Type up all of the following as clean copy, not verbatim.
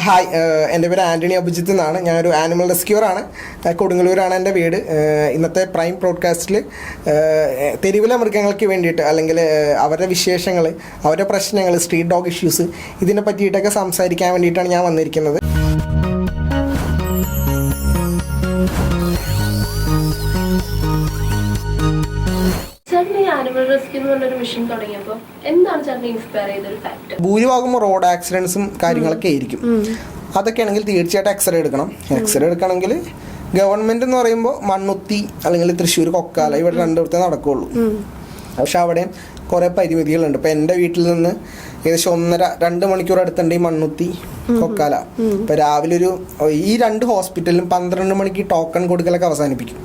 Hi, എൻ്റെ പേര് ആൻ്റണി അഭിജിത്ത് എന്നാണ്. ഞാനൊരു ആനിമൽ റെസ്ക്യൂറാണ്. കൊടുങ്ങല്ലൂരാണ് എൻ്റെ വീട്. ഇന്നത്തെ പ്രൈം ബ്രോഡ്കാസ്റ്റിൽ തെരുവിലെ മൃഗങ്ങൾക്ക് വേണ്ടിയിട്ട് അല്ലെങ്കിൽ അവരുടെ വിശേഷങ്ങൾ, അവരുടെ പ്രശ്നങ്ങൾ, സ്ട്രീറ്റ് ഡോഗ് ഇഷ്യൂസ് ഇതിനെ പറ്റിയിട്ടൊക്കെ സംസാരിക്കാൻ വേണ്ടിയിട്ടാണ് ഞാൻ വന്നിരിക്കുന്നത്. ഭൂരിഭാഗം റോഡ് ആക്സിഡൻസും കാര്യങ്ങളൊക്കെ ആയിരിക്കും. അതൊക്കെയാണെങ്കിൽ തീർച്ചയായിട്ടും എക്സ്റേ എടുക്കണം. എക്സ്റേ എടുക്കണമെങ്കിൽ ഗവൺമെന്റ് എന്ന് പറയുമ്പോൾ മണ്ണുത്തി അല്ലെങ്കിൽ തൃശ്ശൂർ, കൊക്കാല ഇവിടെ രണ്ടിടത്തേ നടക്കുകയുള്ളൂ. പക്ഷെ അവിടെയും കുറേ പരിമിതികളുണ്ട്. ഇപ്പം എൻ്റെ വീട്ടിൽ നിന്ന് ഏകദേശം 1.5-2 മണിക്കൂർ അടുത്തുണ്ട് ഈ മണ്ണുത്തി, കൊക്കാല. ഇപ്പം രാവിലെ ഈ 2 ഹോസ്പിറ്റലിലും 12 മണിക്ക് ടോക്കൺ കൊടുക്കലൊക്കെ അവസാനിപ്പിക്കും.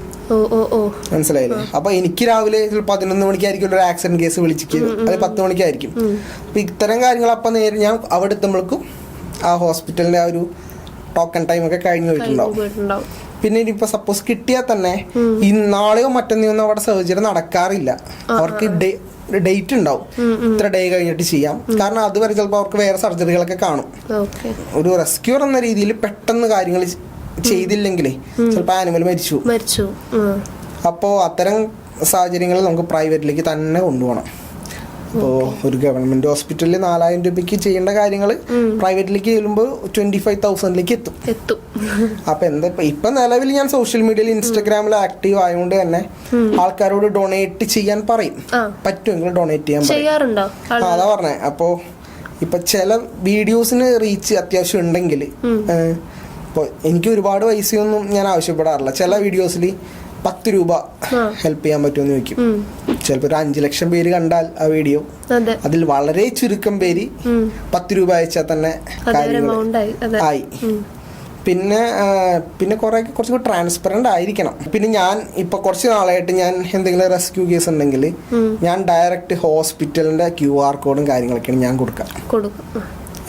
മനസ്സിലായില്ലേ? അപ്പൊ എനിക്ക് രാവിലെ 11 മണിക്കായിരിക്കും ഒരു ആക്സിഡന്റ് കേസ് വിളിച്ചിരിക്കും, അത് 10 മണിക്കായിരിക്കും. അപ്പൊ ഇത്തരം കാര്യങ്ങൾ അപ്പം നേരെ ഞാൻ അവിടെ എത്തുമ്പോഴേക്കും ആ ഹോസ്പിറ്റലിന്റെ ആ ഒരു ടോക്കൺ ടൈം ഒക്കെ കഴിഞ്ഞു പോയിട്ടുണ്ടാവും. പിന്നെ ഇനിയിപ്പോ സപ്പോസ് കിട്ടിയാൽ തന്നെ ഈ നാളെയോ മറ്റന്നെയോ ഒന്നും അവിടെ സർജറി നടക്കാറില്ല. അവർക്ക് ഡേറ്റ് ഉണ്ടാവും, ഇത്ര ഡേ കഴിഞ്ഞിട്ട് ചെയ്യാം. കാരണം അതുവരെ ചിലപ്പോൾ അവർക്ക് വേറെ സർജറികളൊക്കെ കാണും. ഒരു റെസ്ക്യൂർ എന്ന രീതിയിൽ പെട്ടെന്ന് കാര്യങ്ങൾ ചെയ്തില്ലെങ്കിലേ ചിലപ്പോൾ ആനിമൽ മരിച്ചു. അപ്പോൾ അത്തരം സാഹചര്യങ്ങളിൽ നമുക്ക് പ്രൈവറ്റിലേക്ക് തന്നെ കൊണ്ടുപോകണം. അപ്പോൾ ഒരു ഗവൺമെന്റ് ഹോസ്പിറ്റലിൽ 4000 രൂപയ്ക്ക് ചെയ്യേണ്ട കാര്യങ്ങൾ പ്രൈവറ്റിലേക്ക് ചെല്ലുമ്പോൾ 25,000 എത്തും. അപ്പൊ എന്താ ഇപ്പൊ നിലവിൽ ഞാൻ സോഷ്യൽ മീഡിയയിൽ ഇൻസ്റ്റാഗ്രാമിൽ ആക്റ്റീവ് ആയതുകൊണ്ട് തന്നെ ആൾക്കാരോട് ഡൊണേറ്റ് ചെയ്യാൻ പറയും. പറ്റുമെങ്കിൽ ഡൊണേറ്റ് ചെയ്യാൻ പറയും. അതാ പറഞ്ഞേ. അപ്പോൾ ഇപ്പൊ ചില വീഡിയോസിന് റീച്ച് അത്യാവശ്യം ഉണ്ടെങ്കിൽ, ഇപ്പോൾ എനിക്ക് ഒരുപാട് പൈസയൊന്നും ഞാൻ ആവശ്യപ്പെടാറില്ല. ചില വീഡിയോസിൽ 10 രൂപ ഹെൽപ്പ് ചെയ്യാൻ പറ്റുമെന്ന് ചോദിക്കും. ചിലപ്പോൾ ഒരു 5 ലക്ഷം പേര് കണ്ടാൽ ആ വീഡിയോ, അതിൽ വളരെ ചുരുക്കം പേര് 10 രൂപ അയച്ചാൽ തന്നെ ആയി. പിന്നെ കുറച്ചുകൂടി ട്രാൻസ്പെറന്റ് ആയിരിക്കണം. പിന്നെ ഞാൻ ഇപ്പൊ കുറച്ച് നാളായിട്ട് ഞാൻ എന്തെങ്കിലും റെസ്ക്യൂ കേസ് ഉണ്ടെങ്കിൽ ഞാൻ ഡയറക്റ്റ് ഹോസ്പിറ്റലിന്റെ QR കോഡും കാര്യങ്ങളൊക്കെയാണ് ഞാൻ കൊടുക്കാം.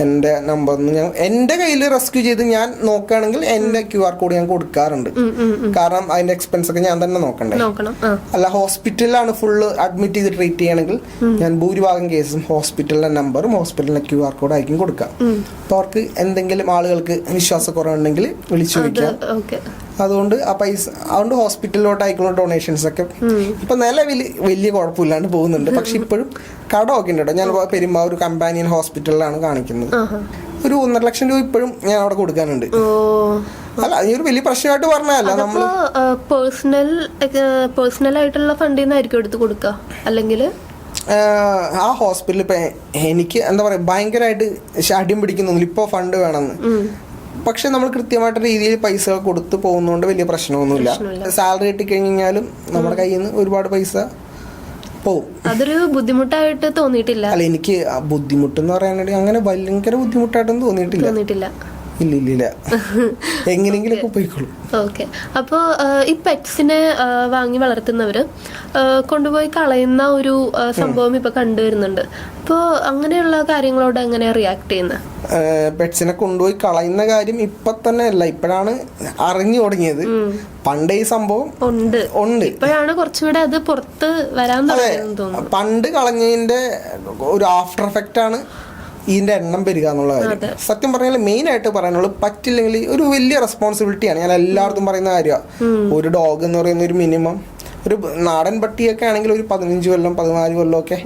എൻ്റെ നമ്പറിന് ഞാൻ എൻ്റെ കയ്യിൽ റെസ്ക്യൂ ചെയ്ത് ഞാൻ നോക്കുകയാണെങ്കിൽ എൻ്റെ QR കോഡ് ഞാൻ കൊടുക്കാറുണ്ട്. കാരണം അതിന്റെ എക്സ്പെൻസ് ഒക്കെ ഞാൻ തന്നെ നോക്കണ്ടേ. അല്ല ഹോസ്പിറ്റലിലാണ് ഫുള്ള് അഡ്മിറ്റ് ചെയ്ത് ട്രീറ്റ് ചെയ്യണമെങ്കിൽ ഞാൻ ഭൂരിഭാഗം കേസും ഹോസ്പിറ്റലിന്റെ നമ്പറും ഹോസ്പിറ്റലിന്റെ QR കോഡ് ആയിരിക്കും കൊടുക്കാം. അപ്പോൾ അവർക്ക് എന്തെങ്കിലും ആളുകൾക്ക് വിശ്വാസക്കുറവുണ്ടെങ്കിൽ വിളിച്ചു ചോദിക്കാം. അതുകൊണ്ട് ഹോസ്പിറ്റലിലോട്ട് ആയിക്കുള്ള ഡൊണേഷൻസ് ഒക്കെ ഇപ്പൊ നിലവിൽ വലിയ കുഴപ്പമില്ലാണ്ട് പോകുന്നുണ്ട്. പക്ഷെ ഇപ്പോഴും കടമൊക്കെ ഉണ്ട് കേട്ടോ. ഞാൻ പെരുമ്പാവൂർ കമ്പാനിയൻ ഹോസ്പിറ്റലിലാണ് കാണിക്കുന്നത്. ഒരു 1.5 ലക്ഷം രൂപ ഇപ്പോഴും ഞാൻ അവിടെ കൊടുക്കാനുണ്ട്. അല്ല, ഈ ഒരു വലിയ പ്രശ്നമായിട്ട് പറഞ്ഞല്ല. നമ്മൾ പേഴ്സണൽ ആയിട്ടുള്ള ഫണ്ടിൽ നിന്നായിരിക്കും എടുത്ത് കൊടുക്കുക. അല്ലെങ്കിൽ ആ ഹോസ്പിറ്റലിൽ ഇപ്പൊ എനിക്ക് എന്താ പറയാ ഭയങ്കരമായിട്ട് ശാഠ്യം പിടിക്കുന്നൊന്നുമില്ല ഇപ്പോൾ ഫണ്ട് വേണമെന്ന്. പക്ഷെ നമ്മൾ കൃത്യമായിട്ട് രീതിയിൽ പൈസ കൊടുത്തു പോകുന്നതുകൊണ്ട് വലിയ പ്രശ്നമൊന്നുമില്ല. സാലറി കിട്ടിക്കഴിഞ്ഞാലും നമ്മുടെ കയ്യിൽ നിന്ന് ഒരുപാട് പൈസ പോകും. അതൊരു ബുദ്ധിമുട്ടായിട്ട് തോന്നിയിട്ടില്ല. അല്ല, എനിക്ക് ബുദ്ധിമുട്ടെന്ന് പറയാനായിട്ട് അങ്ങനെ ഭയങ്കര ബുദ്ധിമുട്ടായിട്ടൊന്നും തോന്നിയിട്ടില്ല. ഇല്ല എങ്ങനെയെങ്കിലും പോയിക്കോളും. ഓക്കെ. അപ്പോൾ ഈ പെറ്റ്സിനെ വാങ്ങി വളർത്തുന്നവര് കൊണ്ടുപോയി കളയുന്ന ഒരു സംഭവം ഇപ്പൊ കണ്ടുവരുന്നുണ്ട്. അപ്പോൾ അങ്ങനെയുള്ള കാര്യങ്ങളോട് എങ്ങനെയാ റിയാക്ട് ചെയ്യുന്നത്? പെറ്റ്സിനെ കൊണ്ടുപോയി കളയുന്ന കാര്യം ഇപ്പൊ തന്നെ അല്ല, ഇപ്പോഴാണ് അറിഞ്ഞു തുടങ്ങിയത്. പണ്ട് ഈ സംഭവം ഉണ്ട്, ഇപ്പോഴാണ് കുറച്ചുകൂടെ അത് പുറത്ത് വരാൻ തുടങ്ങിയെന്ന് തോന്നുന്നു. പണ്ട് കളഞ്ഞതിന്റെ ഒരു ആഫ്റ്റർ എഫക്റ്റ് ആണ് ഇതിന്റെ എണ്ണം വരിക എന്നുള്ള കാര്യം. സത്യം പറഞ്ഞാൽ മെയിൻ ആയിട്ട് പറയാനുള്ളത് പറ്റില്ലെങ്കിൽ ഒരു വലിയ റെസ്പോൺസിബിലിറ്റിയാണ്. ഞാൻ എല്ലായിടത്തും പറയുന്ന കാര്യമാണ്. ഒരു ഡോഗ് എന്ന് പറയുന്ന ഒരു മിനിമം, ഒരു നാടൻ പട്ടിയൊക്കെ ആണെങ്കിൽ ഒരു 15 കൊല്ലം 14 കൊല്ലം ഒക്കെ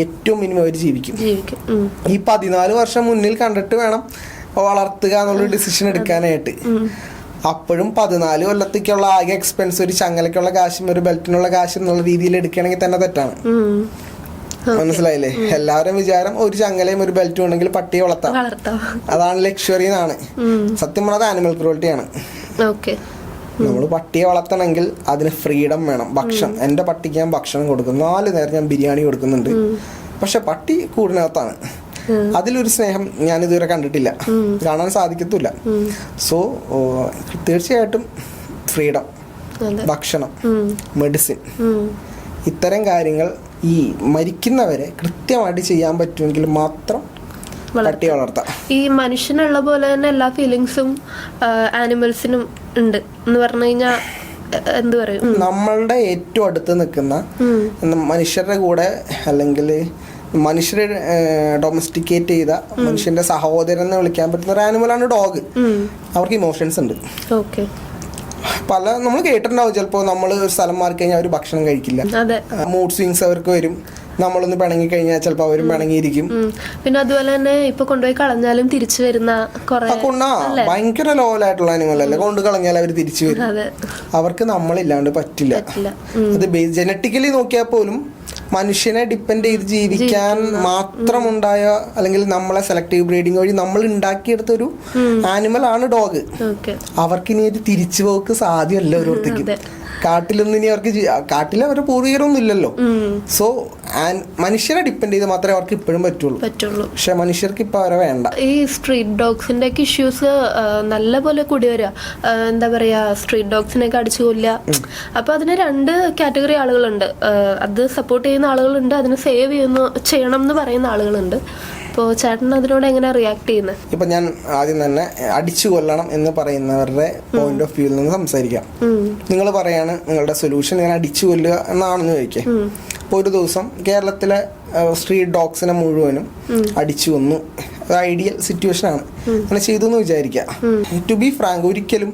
ഏറ്റവും മിനിമം അവർ ജീവിക്കും. ഈ 14 വർഷം മുന്നിൽ കണ്ടിട്ട് വേണം വളർത്തുക എന്നുള്ള ഡിസിഷൻ എടുക്കാനായിട്ട്. അപ്പോഴും 14 കൊല്ലത്തേക്കുള്ള ആകെ എക്സ്പെൻസ്, ഒരു ചങ്ങലയ്ക്കുള്ള കാശും ഒരു ബെൽറ്റിനുള്ള കാശും എന്നുള്ള രീതിയിൽ എടുക്കുകയാണെങ്കിൽ തന്നെ തെറ്റാണ്. മനസ്സിലായില്ലേ? എല്ലാവരും വിചാരം ഒരു ചങ്ങലയും ഒരു ബെൽറ്റും ഉണ്ടെങ്കിൽ പട്ടിയെ വളർത്താം, അതാണ് ലക്ഷറി എന്നാണ്. സത്യം പറഞ്ഞത് ആനിമൽ ക്രൂവൽറ്റിയാണ്. നമ്മൾ പട്ടിയെ വളർത്തണമെങ്കിൽ അതിന് ഫ്രീഡം വേണം. ഭക്ഷണം, എൻ്റെ പട്ടിക്ക് ഞാൻ ഭക്ഷണം കൊടുക്കും, 4 നേരം ഞാൻ ബിരിയാണി കൊടുക്കുന്നുണ്ട്. പക്ഷെ പട്ടി കൂടിനകത്താണ്. അതിലൊരു സ്നേഹം ഞാൻ ഇതുവരെ കണ്ടിട്ടില്ല, കാണാൻ സാധിക്കത്തില്ല. സോ തീർച്ചയായിട്ടും ഫ്രീഡം, ഭക്ഷണം, മെഡിസിൻ, ഇത്തരം കാര്യങ്ങൾ ഈ മരിക്കുന്നവരെ കൃത്യമായിട്ട് ചെയ്യാൻ പറ്റുമെങ്കിൽ മാത്രം പട്ടിയെ വളർത്താം. ഈ മനുഷ്യനുള്ള പോലെ തന്നെ എല്ലാ ഫീലിങ്സും ആനിമൽസിനും ഉണ്ട് എന്ന് പറഞ്ഞു കഴിഞ്ഞാൽ എന്ത് പറയും? നമ്മളുടെ ഏറ്റവും അടുത്ത് നിൽക്കുന്ന മനുഷ്യരുടെ കൂടെ അല്ലെങ്കിൽ മനുഷ്യരെ ഡൊമസ്റ്റിക്കേറ്റ് ചെയ്ത മനുഷ്യന്റെ സഹോദരൻ എന്ന് വിളിക്കാൻ പറ്റുന്ന ഒരു ആനിമലാണ് ഡോഗ്. അവർക്ക് ഇമോഷൻസ് ഉണ്ട്. ഓക്കെ. നമ്മൾ കേട്ടിട്ടുണ്ടാവും, ചിലപ്പോൾ നമ്മൾ ഒരു സ്ഥലം മാറി കഴിഞ്ഞാൽ അവർ ഭക്ഷണം കഴിക്കില്ല, മൂഡ് സ്വിങ്സ് അവർക്ക് വരും. നമ്മളൊന്ന് പിണങ്ങി കഴിഞ്ഞാൽ ചിലപ്പോൾ അവരും പിണങ്ങിയിരിക്കും. പിന്നെ അതുപോലെ തന്നെ ഇപ്പൊ കൊണ്ടുപോയി കളഞ്ഞാലും തിരിച്ചു വരുന്ന ഭയങ്കര ലോലായിട്ടുള്ള അനിമൽ അല്ലേ, കൊണ്ട് കളഞ്ഞാൽ അവർ തിരിച്ചു വരും. അവർക്ക് നമ്മളില്ലാണ്ട് പറ്റില്ല. അത് ജനറ്റിക്കലി നോക്കിയാൽ പോലും മനുഷ്യനെ ഡിപ്പെൻഡ് ചെയ്ത് ജീവിക്കാൻ മാത്രമുണ്ടായ അല്ലെങ്കിൽ നമ്മളെ സെലക്ടീവ് ബ്രീഡിങ് വഴി നമ്മൾ ഉണ്ടാക്കിയെടുത്തൊരു ആനിമൽ ആണ് ഡോഗ്. അവർക്കിനി ഒരു തിരിച്ചുപോക്ക് സാധ്യമല്ല ഓരോരുത്തേക്കും. കാട്ടിലൊന്നും ഇനി അവർക്ക് കാട്ടിൽ അവരുടെ പൂർവികരൊന്നും ഇല്ലല്ലോ. സോ മനുഷ്യരെ ഡിപ്പെൻഡ് ചെയ്ത് മാത്രമേ അവർക്ക് ഇപ്പോഴും പറ്റുള്ളൂ. പക്ഷെ മനുഷ്യർക്ക് ഇപ്പൊ അവരെ വേണ്ട. ഈ സ്ട്രീറ്റ് ഡോഗ്സിന്റെ ഒക്കെ ഇഷ്യൂസ് നല്ല പോലെ കൂടി വരിക. എന്താ പറയാ, സ്ട്രീറ്റ് ഡോഗ്സിനെയൊക്കെ അടിച്ചു കൊല്ലുക. അപ്പൊ അതിന് 2 കാറ്റഗറി ആളുകളുണ്ട്. അത് സപ്പോർട്ട് ചെയ്യുന്ന ആളുകളുണ്ട്, അതിന് സേവ് ചെയ്യണം എന്ന് പറയുന്ന ആളുകളുണ്ട്. അപ്പോൾ ചേട്ടൻ അതിനോട് എങ്ങനെ റിയാക്ട് ചെയ്യുന്നത്? ഇപ്പൊ ഞാൻ ആദ്യം തന്നെ അടിച്ചു കൊല്ലണം എന്ന് പറയുന്നവരുടെ പോയിന്റ് ഓഫ് വ്യൂവിൽ നിന്ന് സംസാരിക്കാം. നിങ്ങൾ പറയാണ് നിങ്ങളുടെ സൊല്യൂഷൻ ഞാൻ അടിച്ചു കൊല്ലുക എന്നാണെന്ന് ചോദിക്കാം. അപ്പോൾ ഒരു ദിവസം കേരളത്തിലെ സ്ട്രീറ്റ് ഡോഗ്സിനെ മുഴുവനും അടിച്ചു കൊന്നു. അത് ഐഡിയൽ സിറ്റുവേഷൻ ആണ്. അങ്ങനെ ചെയ്തു എന്ന് വിചാരിക്കുക. ടു ബി ഫ്രാങ്ക്, ഒരിക്കലും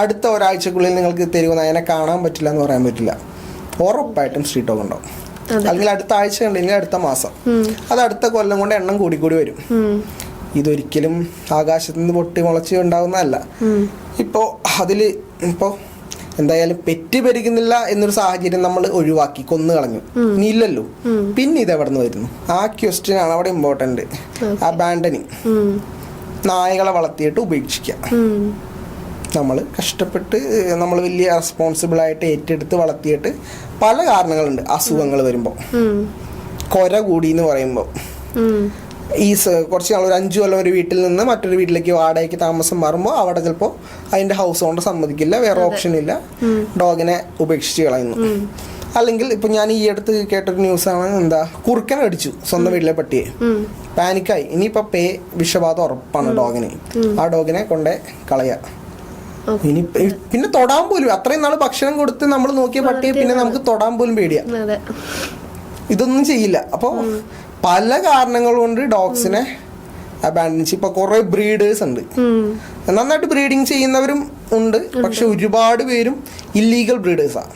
അടുത്ത ഒരാഴ്ചക്കുള്ളിൽ നിങ്ങൾക്ക് തെരുവ് നായനെ കാണാൻ പറ്റില്ല എന്ന് പറയാൻ പറ്റില്ല. ഉറപ്പായിട്ടും സ്ട്രീറ്റ് ഡോഗ് ഉണ്ടാവും. അല്ലെങ്കിൽ അടുത്ത ആഴ്ച ഉണ്ടെങ്കിൽ അടുത്ത മാസം, അത് അടുത്ത കൊല്ലം കൊണ്ട് എണ്ണം കൂടിക്കൂടി വരും. ഇതൊരിക്കലും ആകാശത്ത് നിന്ന് പൊട്ടി മുളച്ച് ഉണ്ടാവുന്നതല്ല. ഇപ്പോൾ അതില് ഇപ്പോൾ എന്തായാലും പെറ്റ് പെരുകുന്നില്ല എന്നൊരു സാഹചര്യം നമ്മൾ ഒഴിവാക്കി, കൊന്നു കളഞ്ഞു, ഇനി ഇല്ലല്ലോ. പിന്നെ ഇത് എവിടെ നിന്ന് വരുന്നു? ആ ക്വസ്റ്റ്യൻ ആണ് അവിടെ ഇമ്പോർട്ടന്റ്. അബാൻഡനിങ്, നായകളെ വളർത്തിയിട്ട് ഉപേക്ഷിക്കുക. നമ്മൾ കഷ്ടപ്പെട്ട് നമ്മൾ വലിയ റെസ്പോൺസിബിളായിട്ട് ഏറ്റെടുത്ത് വളർത്തിയിട്ട് പല കാരണങ്ങളുണ്ട്. അസുഖങ്ങൾ വരുമ്പോൾ, കൊര കൂടി എന്ന് പറയുമ്പോൾ, ഈ കുറച്ച് നാൾ ഒരു 5 കൊല്ലം ഒരു വീട്ടിൽ നിന്ന് മറ്റൊരു വീട്ടിലേക്ക് വാടകയ്ക്ക് താമസം മാറുമ്പോൾ അവിടെ ചിലപ്പോൾ അതിൻ്റെ ഹൗസ് ഓണർ സമ്മതിക്കില്ല, വേറെ ഓപ്ഷൻ ഇല്ല, ഡോഗിനെ ഉപേക്ഷിച്ച് കളയുന്നു. അല്ലെങ്കിൽ ഇപ്പം ഞാൻ ഈ അടുത്ത് കേട്ടൊരു ന്യൂസാണ്, എന്താ കുറുക്കനെ അടിച്ചു സ്വന്തം വീട്ടിലെ പട്ടിയെ, പാനിക്കായി, ഇനിയിപ്പോൾ വിഷബാധ ഉറപ്പാണ് ഡോഗിന്. ആ ഡോഗിനെ കൊണ്ടേ കളയുക. ഇനി പിന്നെ തൊടാൻ പോലും, അത്രയും നാള് ഭക്ഷണം കൊടുത്ത് നമ്മൾ നോക്കിയ പട്ടിയെ പിന്നെ നമുക്ക് തൊടാൻ പോലും പേടിയാ. ഇതൊന്നും ചെയ്യില്ല. അപ്പോൾ പല കാരണങ്ങൾ കൊണ്ട് ഡോഗ്സിനെ അബാൻഡൻ ചെയ്യും. ഇപ്പൊ കുറെ ബ്രീഡേഴ്സ് ഉണ്ട്, നന്നായിട്ട് ബ്രീഡിങ് ചെയ്യുന്നവരും ഉണ്ട്, പക്ഷെ ഒരുപാട് പേരും ഇല്ലീഗൽ ബ്രീഡേഴ്സാണ്.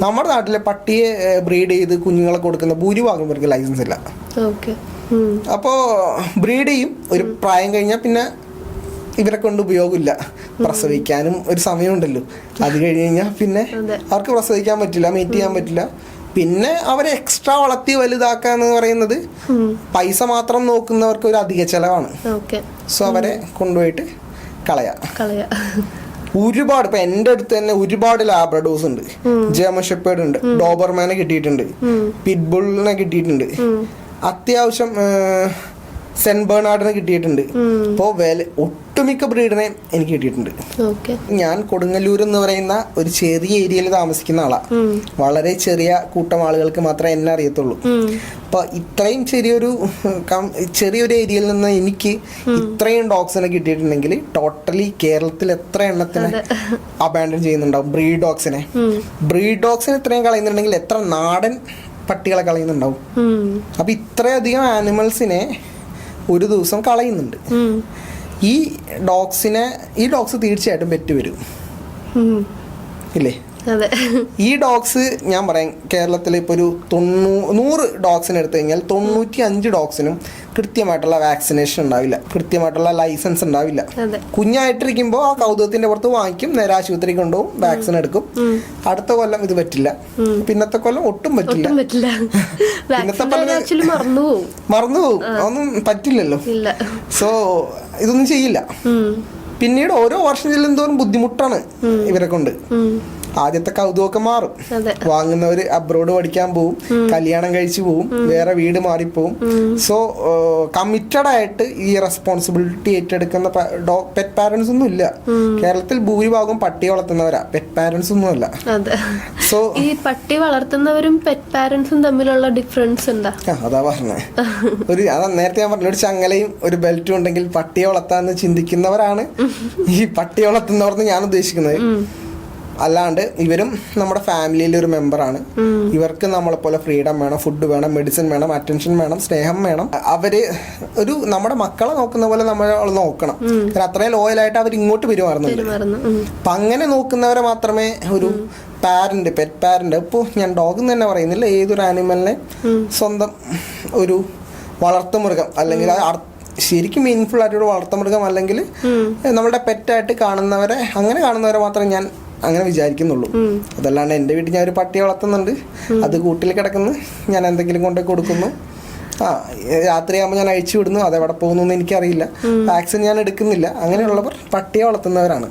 നമ്മുടെ നാട്ടിലെ പട്ടിയെ ബ്രീഡ് ചെയ്ത് കുഞ്ഞുങ്ങളെ കൊടുക്കുന്ന ഭൂരിഭാഗം പേർക്ക് ലൈസൻസ് ഇല്ല. അപ്പോ ബ്രീഡ് ചെയ്യും, ഒരു പ്രായം കഴിഞ്ഞാൽ പിന്നെ ഇവരെ കൊണ്ട് ഉപയോഗമില്ല. പ്രസവിക്കാനും ഒരു സമയമുണ്ടല്ലോ, അത് കഴിഞ്ഞ് കഴിഞ്ഞാൽ പിന്നെ അവർക്ക് പ്രസവിക്കാൻ പറ്റില്ല, മീറ്റ് ചെയ്യാൻ പറ്റില്ല. പിന്നെ അവരെ എക്സ്ട്രാ വളർത്തി വലുതാക്കുക എന്ന് പറയുന്നത് പൈസ മാത്രം നോക്കുന്നവർക്ക് ഒരു അധിക ചെലവാണ്. സോ അവരെ കൊണ്ടുപോയിട്ട് കളയാ. ഒരുപാട് ഇപ്പൊ എന്റെ അടുത്ത് തന്നെ ഒരുപാട് ലാബ്രഡോസ് ഉണ്ട്, ജർമൻ ഷെപ്പേർഡ് ഉണ്ട്, ഡോബർമാനെ കിട്ടിയിട്ടുണ്ട്, പിറ്റ്ബുളിനെ കിട്ടിയിട്ടുണ്ട്, അത്യാവശ്യം സെന്റ് ബെർണാർഡിനെ കിട്ടിയിട്ടുണ്ട്. അപ്പോൾ ഒട്ടുമിക്ക ബ്രീഡിനെ എനിക്ക് കിട്ടിയിട്ടുണ്ട്. ഞാൻ കൊടുങ്ങല്ലൂർ എന്ന് പറയുന്ന ഒരു ചെറിയ ഏരിയയിൽ താമസിക്കുന്ന ആളാ. വളരെ ചെറിയ കൂട്ടം ആളുകൾക്ക് മാത്രമേ എന്നെ അറിയത്തുള്ളൂ. അപ്പൊ ഇത്രയും ചെറിയൊരു ഏരിയയിൽ നിന്ന് എനിക്ക് ഇത്രയും ഡോഗ്സിനെ കിട്ടിയിട്ടുണ്ടെങ്കിൽ ടോട്ടലി കേരളത്തിൽ എത്ര എണ്ണത്തിനെ അബാൻഡൻ ചെയ്യുന്നുണ്ടാവും ബ്രീഡ് ഡോഗ്സിനെ. ബ്രീഡ് ഡോഗ്സിനെ ഇത്രയും കളയുന്നുണ്ടെങ്കിൽ എത്ര നാടൻ പട്ടികളെ കളയുന്നുണ്ടാവും. അപ്പൊ ഇത്രയധികം ആനിമൽസിനെ ഒരു ദിവസം കളയുന്നുണ്ട്. ഈ ഡോഗ്സ് തീർച്ചയായിട്ടും പെറ്റ് വരും ഇല്ലേ? ഈ ഡോഗ്സ് ഞാൻ പറയാം, കേരളത്തിൽ ഇപ്പോൾ ഒരു 100 ഡോഗ്സിനെ എടുത്തു കഴിഞ്ഞാൽ 95 ഡോഗ്സിനും കൃത്യമായിട്ടുള്ള വാക്സിനേഷൻ ഉണ്ടാവില്ല, കൃത്യമായിട്ടുള്ള ലൈസൻസ് ഉണ്ടാവില്ല. കുഞ്ഞായിട്ടിരിക്കുമ്പോൾ ആ കൗതുകത്തിന്റെ പുറത്ത് വാങ്ങിക്കും, നേരെ ആശുപത്രി കൊണ്ടുപോകും, വാക്സിൻ എടുക്കും. അടുത്ത കൊല്ലം ഇത് പറ്റില്ല, പിന്നത്തെ കൊല്ലം ഒട്ടും പറ്റില്ല. പിന്നത്തെ മറന്നുപോകും, അതൊന്നും പറ്റില്ലല്ലോ. സോ ഇതൊന്നും ചെയ്യില്ല. പിന്നീട് ഓരോ വർഷം ചെല്ലുന്തോറും ബുദ്ധിമുട്ടാണ് ഇവരെ കൊണ്ട്. ആദ്യത്തെ കൗതുകമൊക്കെ മാറും. വാങ്ങുന്നവര് അബ്രോഡ് പഠിക്കാൻ പോവും, കല്യാണം കഴിച്ചു പോവും, വേറെ വീട് മാറിപ്പോവും. സോ കമ്മിറ്റഡ് ആയിട്ട് ഈ റെസ്പോൺസിബിലിറ്റി ഏറ്റെടുക്കുന്ന പെറ്റ് പാരന്റ്സ് ഒന്നും ഇല്ല കേരളത്തിൽ. ഭൂരിഭാഗം പട്ടി വളർത്തുന്നവരാ, പെറ്റ് പാരന്റ്സ് ഒന്നും അല്ല. സോ ഈ പട്ടി വളർത്തുന്നവരും പെറ്റ് പാരന്റ്സും തമ്മിലുള്ള ഡിഫറൻസ് എന്താ? അതാ പറഞ്ഞത്. അതാ നേരത്തെ ഞാൻ പറഞ്ഞ ഒരു ചങ്ങലയും ഒരു ബെൽറ്റും ഉണ്ടെങ്കിൽ പട്ടിയെ വളർത്താന്ന് ചിന്തിക്കുന്നവരാണ് ഈ പട്ടി വളർത്തുന്നവരെന്ന് ഞാൻ ഉദ്ദേശിക്കുന്നത്. അല്ലാണ്ട് ഇവരും നമ്മുടെ ഫാമിലിയിലെ ഒരു മെമ്പറാണ്. ഇവർക്ക് നമ്മളെ പോലെ ഫ്രീഡം വേണം, ഫുഡ് വേണം, മെഡിസിൻ വേണം, അറ്റൻഷൻ വേണം, സ്നേഹം വേണം. അവര് ഒരു നമ്മുടെ മക്കളെ നോക്കുന്ന പോലെ നമ്മൾ നോക്കണം. അത്രയും ലോയലായിട്ട് അവർ ഇങ്ങോട്ട് പെരുമാറുന്നുണ്ട്. അപ്പൊ അങ്ങനെ നോക്കുന്നവരെ മാത്രമേ ഒരു പാരന്റ്, പെറ്റ് പാരന്റ്, ഇപ്പോൾ ഞാൻ ഡോഗ് എന്ന് തന്നെ പറയുന്നില്ല, ഏതൊരു ആനിമലിനെ സ്വന്തം ഒരു വളർത്തുമൃഗം അല്ലെങ്കിൽ ശരിക്കും മീനിങ്ഫുൾ ആയിട്ടൊരു വളർത്തുമൃഗം അല്ലെങ്കിൽ നമ്മുടെ പെറ്റായിട്ട് കാണുന്നവരെ, അങ്ങനെ കാണുന്നവരെ മാത്രമേ ഞാൻ അങ്ങനെ വിചാരിക്കുന്നുള്ളൂ. അതല്ലാണ്ട് എൻ്റെ വീട്ടിൽ ഞാൻ ഒരു പട്ടിയെ വളർത്തുന്നുണ്ട്, അത് കൂട്ടിൽ കിടക്കുന്നു, ഞാൻ എന്തെങ്കിലും കൊണ്ടുപോയി കൊടുക്കുന്നു, രാത്രിയാകുമ്പോൾ ഞാൻ അഴിച്ചു വിടുന്നു, അതെവിടെ പോകുന്നു എന്ന് എനിക്കറിയില്ല, വാക്സിൻ ഞാൻ എടുക്കുന്നില്ല. അങ്ങനെയുള്ളവർ പട്ടിയെ വളർത്തുന്നവരാണ്.